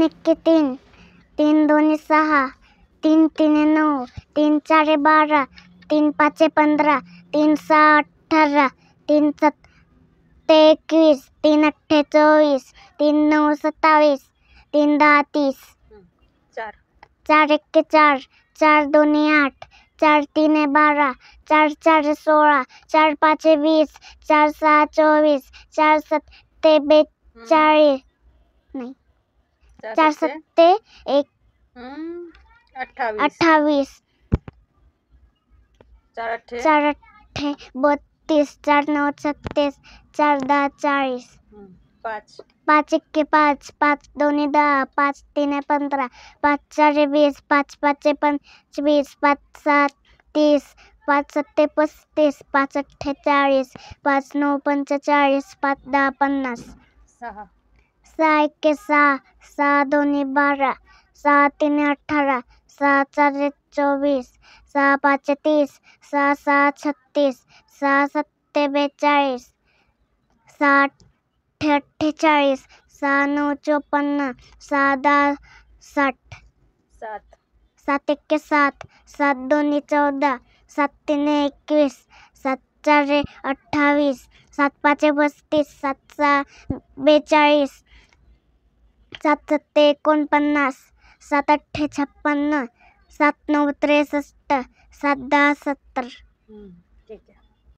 एक्के 3, 3 दोन्ही 6, 3 तिन्ही 9, 3 चारे 12, 3 पाचे 15, 3 6 18, 3 सत्ते 21, 3 अठ्ठे 24, 3 9 27, 3 10 30. 4 एक्के 4, 4 दोन्ही 8, 4 तिन्ही 12, 4 चारे 16, 4 पाचे 20, 4 6 24, 4 सत्ते 42, नाही 4 सत्ते 28, 4 अठ्ठे 32, 4 9 36, 4 10 40. 5 एक्के 5, 5 दोन्ही 10, 5 तिन्ही 15, 5 चारे 20, 5 पाचे 25, 5 6 30, 5 सत्ते 35, 5 अठ्ठे 40, 5 9 45, 5 10 50. 6 एक्के 6, 6 दोन्ही 12, 6 तिन्ही 18, 6 चारे 24, 6 पाचे 30, 6 6 36, 6 सत्ते 42, 6 अठ्ठे 48, 6 9 54, 6 10 60. 7 एक्के 7, 7 दोन्ही 14, 7 तिन्ही 21, 7 चारे 28, 7 पाचे 35, 7 6 42, 7 सत्ते 49, 7 अठ्ठे 56, 7 9 63, 7 10 70.